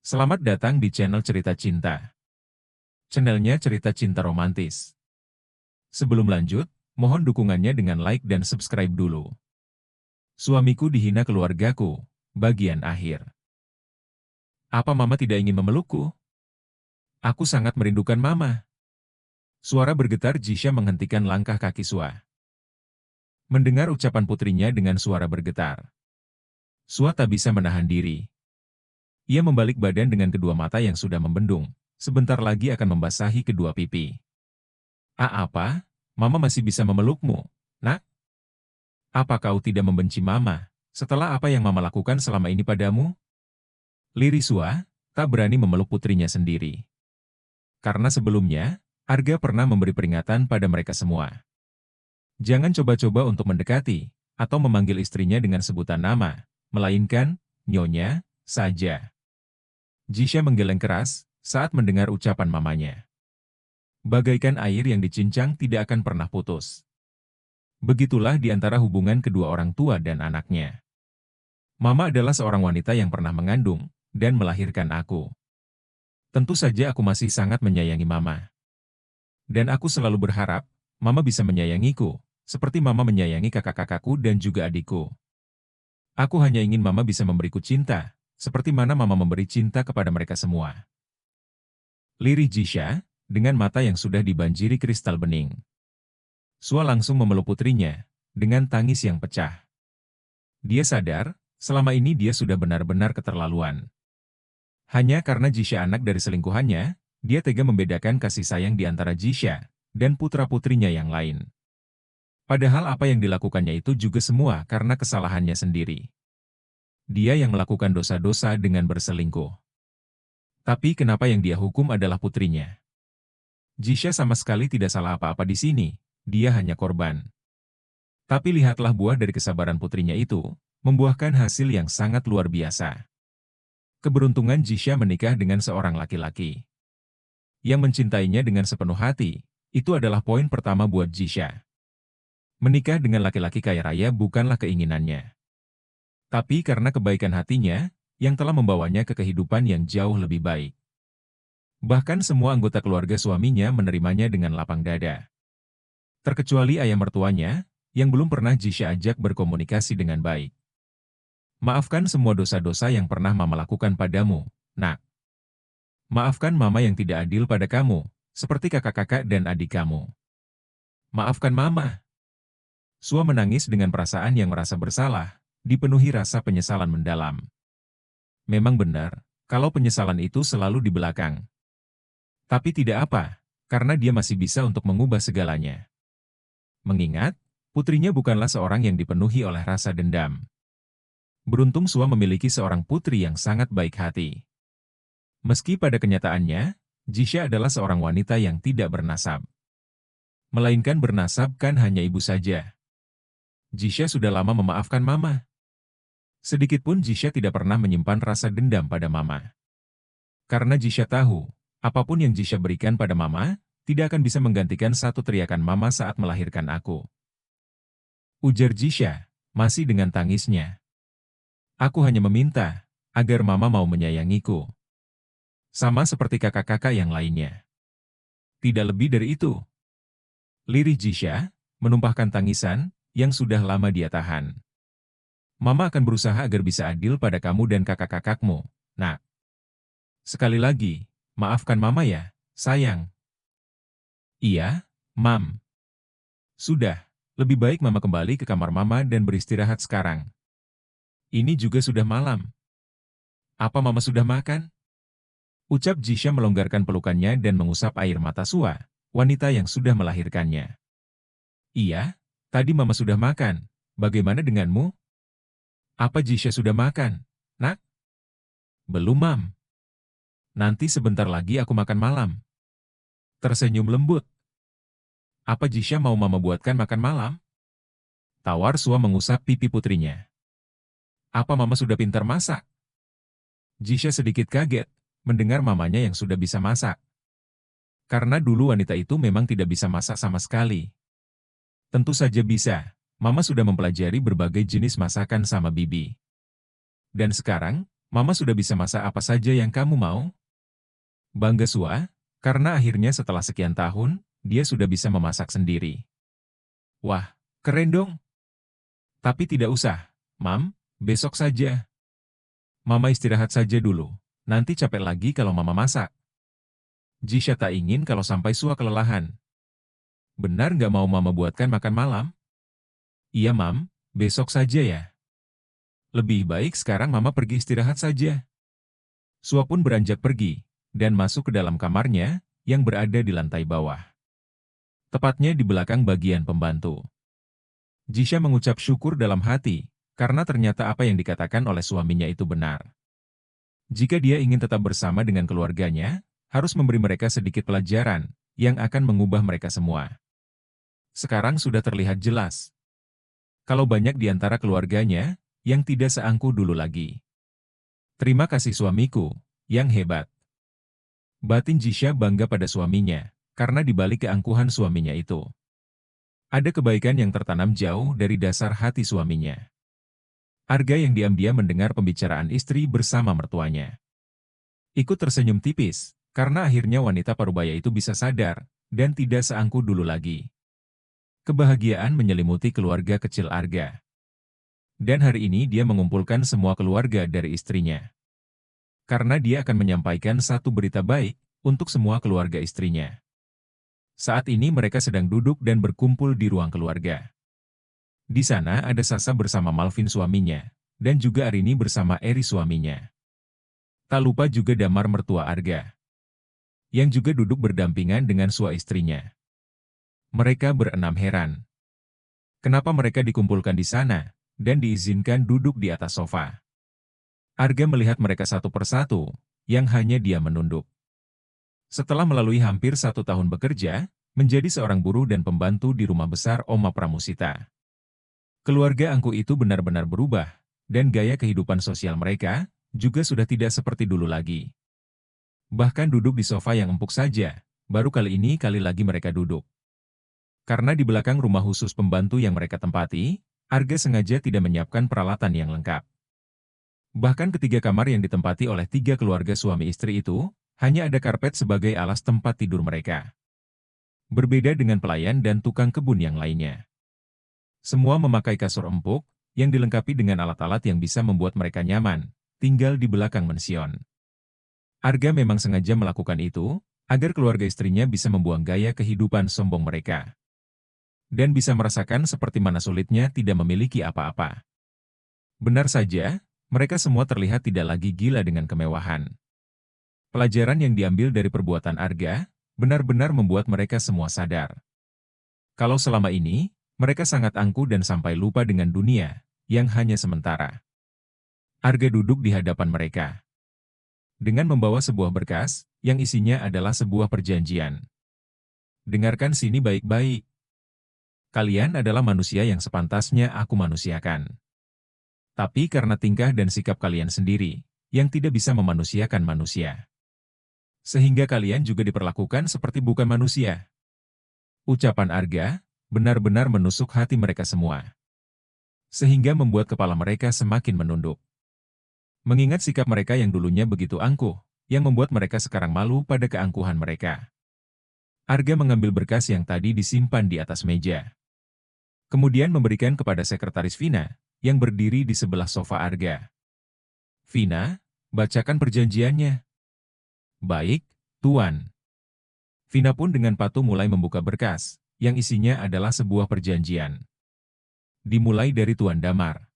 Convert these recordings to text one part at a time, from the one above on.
Selamat datang di channel Cerita Cinta. Channelnya cerita cinta romantis. Sebelum lanjut, mohon dukungannya dengan like dan subscribe dulu. Suamiku dihina keluargaku, bagian akhir. Apa mama tidak ingin memelukku? Aku sangat merindukan mama. Suara bergetar Jisha menghentikan langkah kaki Sua. Mendengar ucapan putrinya dengan suara bergetar, Sua tak bisa menahan diri. Ia membalik badan dengan kedua mata yang sudah membendung, sebentar lagi akan membasahi kedua pipi. Apa? Mama masih bisa memelukmu, nak? Apa kau tidak membenci mama, setelah apa yang mama lakukan selama ini padamu? Lirih Sua, tak berani memeluk putrinya sendiri. Karena sebelumnya, Arga pernah memberi peringatan pada mereka semua. Jangan coba-coba untuk mendekati, atau memanggil istrinya dengan sebutan nama, melainkan, Nyonya, saja. Jisha menggeleng keras saat mendengar ucapan mamanya. Bagaikan air yang dicincang tidak akan pernah putus. Begitulah di antara hubungan kedua orang tua dan anaknya. Mama adalah seorang wanita yang pernah mengandung dan melahirkan aku. Tentu saja aku masih sangat menyayangi mama. Dan aku selalu berharap, mama bisa menyayangiku, seperti mama menyayangi kakak-kakakku dan juga adikku. Aku hanya ingin mama bisa memberiku cinta, seperti mana mama memberi cinta kepada mereka semua. Lirih Jisha, dengan mata yang sudah dibanjiri kristal bening. Sua langsung memeluk putrinya, dengan tangis yang pecah. Dia sadar, selama ini dia sudah benar-benar keterlaluan. Hanya karena Jisha anak dari selingkuhannya, dia tega membedakan kasih sayang di antara Jisha dan putra-putrinya yang lain. Padahal apa yang dilakukannya itu juga semua karena kesalahannya sendiri. Dia yang melakukan dosa-dosa dengan berselingkuh. Tapi kenapa yang dia hukum adalah putrinya? Jisha sama sekali tidak salah apa-apa di sini, dia hanya korban. Tapi lihatlah buah dari kesabaran putrinya itu, membuahkan hasil yang sangat luar biasa. Keberuntungan Jisha menikah dengan seorang laki-laki yang mencintainya dengan sepenuh hati, itu adalah poin pertama buat Jisha. Menikah dengan laki-laki kaya raya bukanlah keinginannya. Tapi karena kebaikan hatinya, yang telah membawanya ke kehidupan yang jauh lebih baik. Bahkan semua anggota keluarga suaminya menerimanya dengan lapang dada. Terkecuali ayah mertuanya, yang belum pernah Jisha ajak berkomunikasi dengan baik. Maafkan semua dosa-dosa yang pernah mama lakukan padamu, nak. Maafkan mama yang tidak adil pada kamu, seperti kakak-kakak dan adik kamu. Maafkan mama. Sua menangis dengan perasaan yang merasa bersalah, dipenuhi rasa penyesalan mendalam. Memang benar, kalau penyesalan itu selalu di belakang. Tapi tidak apa, karena dia masih bisa untuk mengubah segalanya. Mengingat, putrinya bukanlah seorang yang dipenuhi oleh rasa dendam. Beruntung Sua memiliki seorang putri yang sangat baik hati. Meski pada kenyataannya, Jisha adalah seorang wanita yang tidak bernasab. Melainkan bernasab kan hanya ibu saja. Jisha sudah lama memaafkan mama. Sedikitpun Jisha tidak pernah menyimpan rasa dendam pada mama. Karena Jisha tahu, apapun yang Jisha berikan pada mama, tidak akan bisa menggantikan satu teriakan mama saat melahirkan aku. Ujar Jisha, masih dengan tangisnya. Aku hanya meminta, agar mama mau menyayangiku. Sama seperti kakak-kakak yang lainnya. Tidak lebih dari itu. Lirih Jisha, menumpahkan tangisan, yang sudah lama dia tahan. Mama akan berusaha agar bisa adil pada kamu dan kakak-kakakmu, nak. Sekali lagi, maafkan mama ya, sayang. Iya, Mam. Sudah, lebih baik mama kembali ke kamar mama dan beristirahat sekarang. Ini juga sudah malam. Apa mama sudah makan? Ucap Jisha melonggarkan pelukannya dan mengusap air mata Sua, wanita yang sudah melahirkannya. Iya, tadi mama sudah makan. Bagaimana denganmu? Apa Jisha sudah makan, nak? Belum, Mam. Nanti sebentar lagi aku makan malam. Tersenyum lembut. Apa Jisha mau mama buatkan makan malam? Tawar Sua mengusap pipi putrinya. Apa mama sudah pintar masak? Jisha sedikit kaget, mendengar mamanya yang sudah bisa masak. Karena dulu wanita itu memang tidak bisa masak sama sekali. Tentu saja bisa, mama sudah mempelajari berbagai jenis masakan sama bibi. Dan sekarang, Mama sudah bisa masak apa saja yang kamu mau? Bangga Sua, karena akhirnya setelah sekian tahun, dia sudah bisa memasak sendiri. Wah, keren dong. Tapi tidak usah, Mam, besok saja. Mama istirahat saja dulu. Nanti capek lagi kalau Mama masak. Jisha tak ingin kalau sampai Sua kelelahan. Benar nggak mau Mama buatkan makan malam? Iya, Mam, besok saja ya. Lebih baik sekarang Mama pergi istirahat saja. Sua pun beranjak pergi, dan masuk ke dalam kamarnya, yang berada di lantai bawah. Tepatnya di belakang bagian pembantu. Jisha mengucap syukur dalam hati, karena ternyata apa yang dikatakan oleh suaminya itu benar. Jika dia ingin tetap bersama dengan keluarganya, harus memberi mereka sedikit pelajaran, yang akan mengubah mereka semua. Sekarang sudah terlihat jelas. Kalau banyak di antara keluarganya, yang tidak seangku dulu lagi. Terima kasih suamiku, yang hebat. Batin Jisha bangga pada suaminya, karena di balik keangkuhan suaminya itu, ada kebaikan yang tertanam jauh dari dasar hati suaminya. Arga yang diam-diam mendengar pembicaraan istri bersama mertuanya. Ikut tersenyum tipis, karena akhirnya wanita parubaya itu bisa sadar, dan tidak seangku dulu lagi. Kebahagiaan menyelimuti keluarga kecil Arga. Dan hari ini dia mengumpulkan semua keluarga dari istrinya. Karena dia akan menyampaikan satu berita baik, untuk semua keluarga istrinya. Saat ini mereka sedang duduk dan berkumpul di ruang keluarga. Di sana ada Sasa bersama Malvin suaminya, dan juga Arini bersama Eri suaminya. Tak lupa juga Damar mertua Arga, yang juga duduk berdampingan dengan Sua istrinya. Mereka berenam heran. Kenapa mereka dikumpulkan di sana, dan diizinkan duduk di atas sofa. Arga melihat mereka satu persatu, yang hanya dia menunduk. Setelah melalui hampir 1 tahun bekerja, menjadi seorang buruh dan pembantu di rumah besar Oma Pramusita. Keluarga Angku itu benar-benar berubah, dan gaya kehidupan sosial mereka juga sudah tidak seperti dulu lagi. Bahkan duduk di sofa yang empuk saja, baru kali ini kali lagi mereka duduk. Karena di belakang rumah khusus pembantu yang mereka tempati, Arga sengaja tidak menyiapkan peralatan yang lengkap. Bahkan ketiga kamar yang ditempati oleh 3 keluarga suami istri itu, hanya ada karpet sebagai alas tempat tidur mereka. Berbeda dengan pelayan dan tukang kebun yang lainnya. Semua memakai kasur empuk, yang dilengkapi dengan alat-alat yang bisa membuat mereka nyaman, tinggal di belakang mansion. Arga memang sengaja melakukan itu, agar keluarga istrinya bisa membuang gaya kehidupan sombong mereka. Dan bisa merasakan seperti mana sulitnya tidak memiliki apa-apa. Benar saja, mereka semua terlihat tidak lagi gila dengan kemewahan. Pelajaran yang diambil dari perbuatan Arga, benar-benar membuat mereka semua sadar. Kalau selama ini, mereka sangat angku dan sampai lupa dengan dunia, yang hanya sementara. Arga duduk di hadapan mereka. Dengan membawa sebuah berkas, yang isinya adalah sebuah perjanjian. Dengarkan sini baik-baik. Kalian adalah manusia yang sepantasnya aku manusiakan. Tapi karena tingkah dan sikap kalian sendiri, yang tidak bisa memanusiakan manusia. Sehingga kalian juga diperlakukan seperti bukan manusia. Ucapan Arga, benar-benar menusuk hati mereka semua. Sehingga membuat kepala mereka semakin menunduk. Mengingat sikap mereka yang dulunya begitu angkuh, yang membuat mereka sekarang malu pada keangkuhan mereka. Arga mengambil berkas yang tadi disimpan di atas meja. Kemudian memberikan kepada sekretaris Vina, yang berdiri di sebelah sofa Arga. Vina, bacakan perjanjiannya. Baik, Tuan. Vina pun dengan patuh mulai membuka berkas, yang isinya adalah sebuah perjanjian. Dimulai dari Tuan Damar.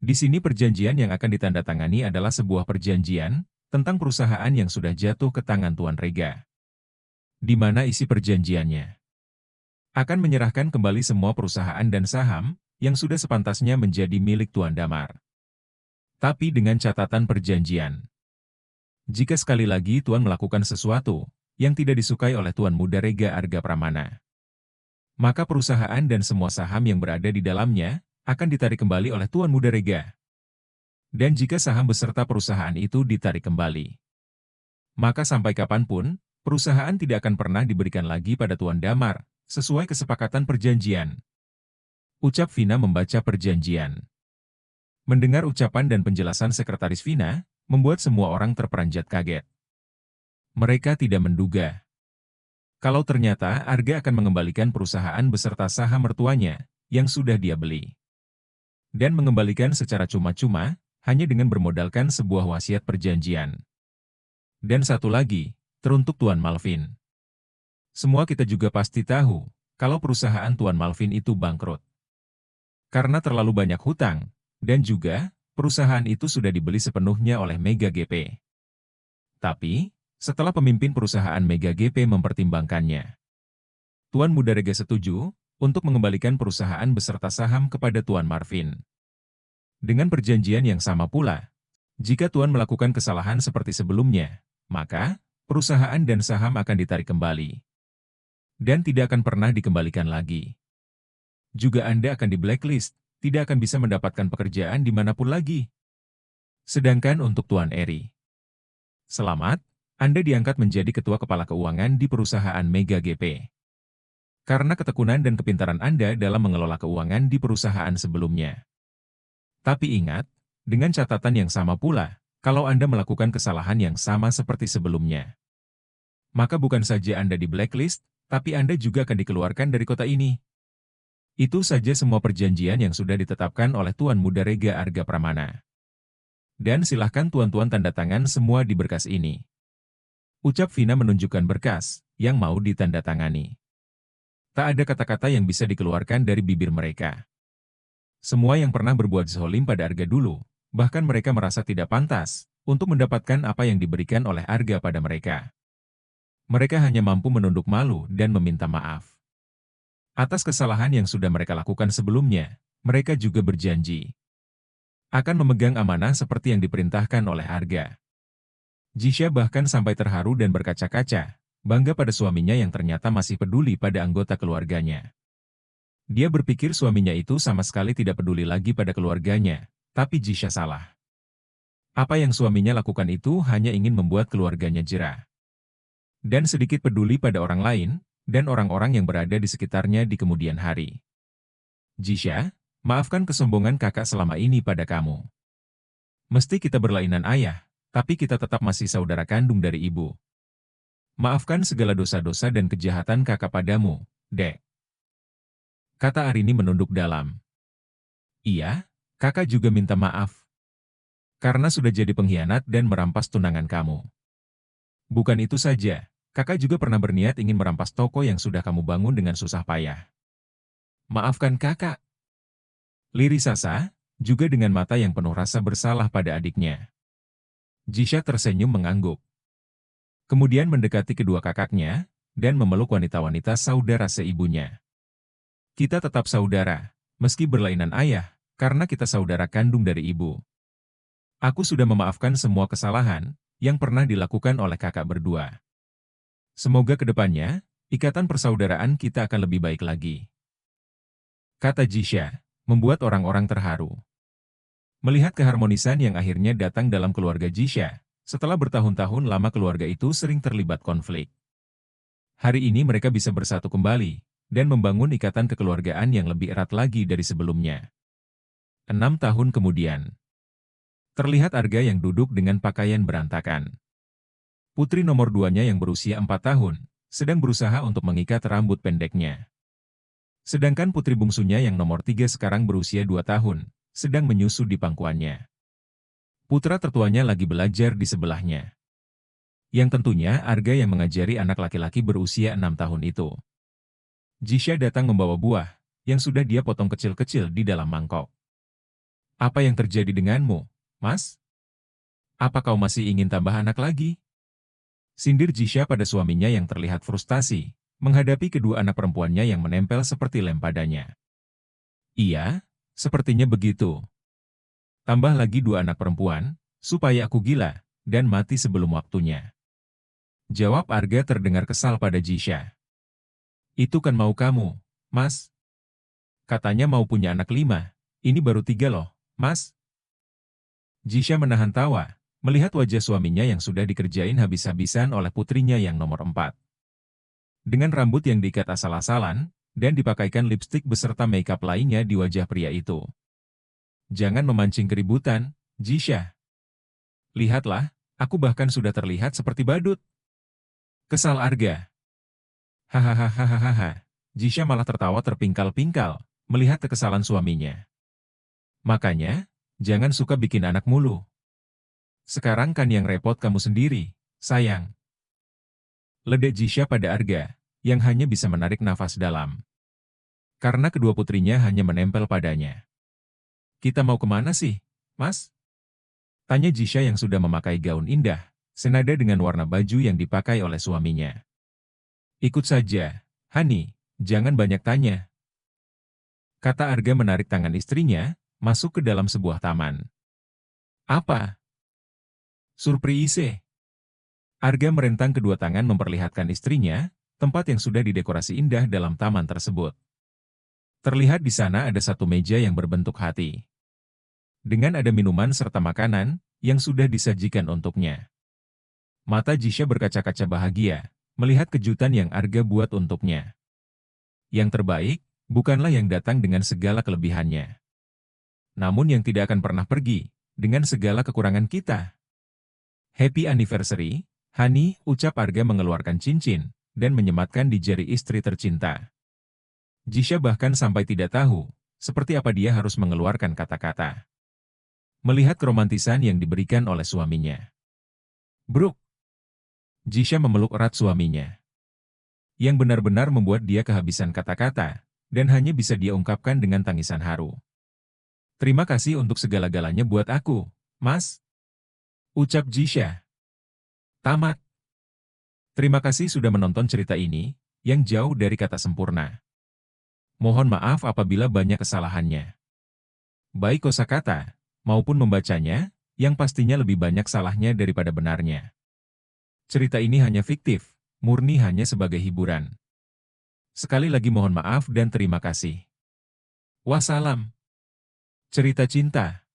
Di sini perjanjian yang akan ditandatangani adalah sebuah perjanjian tentang perusahaan yang sudah jatuh ke tangan Tuan Rega. Di mana isi perjanjiannya? Akan menyerahkan kembali semua perusahaan dan saham yang sudah sepantasnya menjadi milik Tuan Damar. Tapi dengan catatan perjanjian. Jika sekali lagi Tuan melakukan sesuatu yang tidak disukai oleh Tuan Muda Rega Arga Pramana, maka perusahaan dan semua saham yang berada di dalamnya akan ditarik kembali oleh Tuan Muda Rega. Dan jika saham beserta perusahaan itu ditarik kembali, maka sampai kapanpun, perusahaan tidak akan pernah diberikan lagi pada Tuan Damar, sesuai kesepakatan perjanjian. Ucap Vina membaca perjanjian. Mendengar ucapan dan penjelasan Sekretaris Vina, membuat semua orang terperanjat kaget. Mereka tidak menduga kalau ternyata Arga akan mengembalikan perusahaan beserta saham mertuanya yang sudah dia beli. Dan mengembalikan secara cuma-cuma, hanya dengan bermodalkan sebuah wasiat perjanjian. Dan satu lagi, teruntuk Tuan Malvin. Semua kita juga pasti tahu, kalau perusahaan Tuan Malvin itu bangkrut. Karena terlalu banyak hutang, dan juga, perusahaan itu sudah dibeli sepenuhnya oleh Mega GP. Tapi, setelah pemimpin perusahaan Mega GP mempertimbangkannya, Tuan Mudarega setuju untuk mengembalikan perusahaan beserta saham kepada Tuan Marvin. Dengan perjanjian yang sama pula, jika Tuan melakukan kesalahan seperti sebelumnya, maka perusahaan dan saham akan ditarik kembali. Dan tidak akan pernah dikembalikan lagi. Juga Anda akan di-blacklist, tidak akan bisa mendapatkan pekerjaan dimanapun lagi. Sedangkan untuk Tuan Eri, selamat, Anda diangkat menjadi Ketua Kepala Keuangan di perusahaan Mega GP. Karena ketekunan dan kepintaran Anda dalam mengelola keuangan di perusahaan sebelumnya. Tapi ingat, dengan catatan yang sama pula, kalau Anda melakukan kesalahan yang sama seperti sebelumnya, maka bukan saja Anda di-blacklist, tapi Anda juga akan dikeluarkan dari kota ini. Itu saja semua perjanjian yang sudah ditetapkan oleh Tuan Mudarega Arga Pramana. Dan silahkan tuan-tuan tanda tangan semua di berkas ini. Ucap Vina menunjukkan berkas yang mau ditandatangani. Tak ada kata-kata yang bisa dikeluarkan dari bibir mereka. Semua yang pernah berbuat zalim pada Arga dulu, bahkan mereka merasa tidak pantas untuk mendapatkan apa yang diberikan oleh Arga pada mereka. Mereka hanya mampu menunduk malu dan meminta maaf. Atas kesalahan yang sudah mereka lakukan sebelumnya, mereka juga berjanji akan memegang amanah seperti yang diperintahkan oleh Arga. Jisha bahkan sampai terharu dan berkaca-kaca, bangga pada suaminya yang ternyata masih peduli pada anggota keluarganya. Dia berpikir suaminya itu sama sekali tidak peduli lagi pada keluarganya, tapi Jisha salah. Apa yang suaminya lakukan itu hanya ingin membuat keluarganya jera. Dan sedikit peduli pada orang lain, dan orang-orang yang berada di sekitarnya di kemudian hari. Jisha, maafkan kesombongan kakak selama ini pada kamu. Mesti kita berlainan ayah, tapi kita tetap masih saudara kandung dari ibu. Maafkan segala dosa-dosa dan kejahatan kakak padamu, Dek. Kata Arini menunduk dalam. Iya, kakak juga minta maaf. Karena sudah jadi pengkhianat dan merampas tunangan kamu. Bukan itu saja, kakak juga pernah berniat ingin merampas toko yang sudah kamu bangun dengan susah payah. Maafkan kakak. Liri Sasa, juga dengan mata yang penuh rasa bersalah pada adiknya. Jisha tersenyum mengangguk. Kemudian mendekati kedua kakaknya, dan memeluk wanita-wanita saudara seibunya. Kita tetap saudara, meski berlainan ayah, karena kita saudara kandung dari ibu. Aku sudah memaafkan semua kesalahan yang pernah dilakukan oleh kakak berdua. Semoga ke depannya, ikatan persaudaraan kita akan lebih baik lagi. Kata Jisha, membuat orang-orang terharu. Melihat keharmonisan yang akhirnya datang dalam keluarga Jisha, setelah bertahun-tahun lama keluarga itu sering terlibat konflik. Hari ini mereka bisa bersatu kembali, dan membangun ikatan kekeluargaan yang lebih erat lagi dari sebelumnya. 6 tahun kemudian, terlihat Arga yang duduk dengan pakaian berantakan. Putri nomor 2-nya yang berusia 4 tahun, sedang berusaha untuk mengikat rambut pendeknya. Sedangkan putri bungsunya yang nomor 3 sekarang berusia 2 tahun, sedang menyusu di pangkuannya. Putra tertuanya lagi belajar di sebelahnya. Yang tentunya Arga yang mengajari anak laki-laki berusia 6 tahun itu. Jisha datang membawa buah, yang sudah dia potong kecil-kecil di dalam mangkok. Apa yang terjadi denganmu, Mas? Apa kau masih ingin tambah anak lagi? Sindir Jisha pada suaminya yang terlihat frustasi, menghadapi kedua anak perempuannya yang menempel seperti lem padanya. Iya, sepertinya begitu. Tambah lagi 2 anak perempuan, supaya aku gila, dan mati sebelum waktunya. Jawab Arga terdengar kesal pada Jisha. Itu kan mau kamu, Mas. Katanya mau punya anak 5, ini baru 3 loh, Mas. Jisha menahan tawa, melihat wajah suaminya yang sudah dikerjain habis-habisan oleh putrinya yang nomor 4. Dengan rambut yang diikat asal-asalan, dan dipakaikan lipstik beserta makeup lainnya di wajah pria itu. jangan memancing keributan, Jisha. Lihatlah, aku bahkan sudah terlihat seperti badut. Kesal Arga. Hahaha. Jisha malah tertawa terpingkal-pingkal, melihat kekesalan suaminya. Makanya, jangan suka bikin anak mulu. Sekarang kan yang repot kamu sendiri, sayang. Ledek Jisha pada Arga, yang hanya bisa menarik nafas dalam. Karena kedua putrinya hanya menempel padanya. Kita mau kemana sih, Mas? Tanya Jisha yang sudah memakai gaun indah, senada dengan warna baju yang dipakai oleh suaminya. Ikut saja, Hani, jangan banyak tanya. Kata Arga menarik tangan istrinya, masuk ke dalam sebuah taman. Apa? Surprise! Arga merentang kedua tangan memperlihatkan istrinya, tempat yang sudah didekorasi indah dalam taman tersebut. Terlihat di sana ada satu meja yang berbentuk hati. Dengan ada minuman serta makanan, yang sudah disajikan untuknya. Mata Jisha berkaca-kaca bahagia, melihat kejutan yang Arga buat untuknya. Yang terbaik, bukanlah yang datang dengan segala kelebihannya. Namun yang tidak akan pernah pergi, dengan segala kekurangan kita. Happy anniversary, Hani, ucap Arga mengeluarkan cincin, dan menyematkan di jari istri tercinta. Jisha bahkan sampai tidak tahu, seperti apa dia harus mengeluarkan kata-kata. Melihat keromantisan yang diberikan oleh suaminya. Bruk! Jisha memeluk erat suaminya. Yang benar-benar membuat dia kehabisan kata-kata, dan hanya bisa dia ungkapkan dengan tangisan haru. Terima kasih untuk segala-galanya buat aku, Mas. Ucap Jisha. Tamat. Terima kasih sudah menonton cerita ini, yang jauh dari kata sempurna. Mohon maaf apabila banyak kesalahannya. Baik kosakata, maupun membacanya, yang pastinya lebih banyak salahnya daripada benarnya. Cerita ini hanya fiktif, murni hanya sebagai hiburan. Sekali lagi mohon maaf dan terima kasih. Wassalam. Cerita cinta.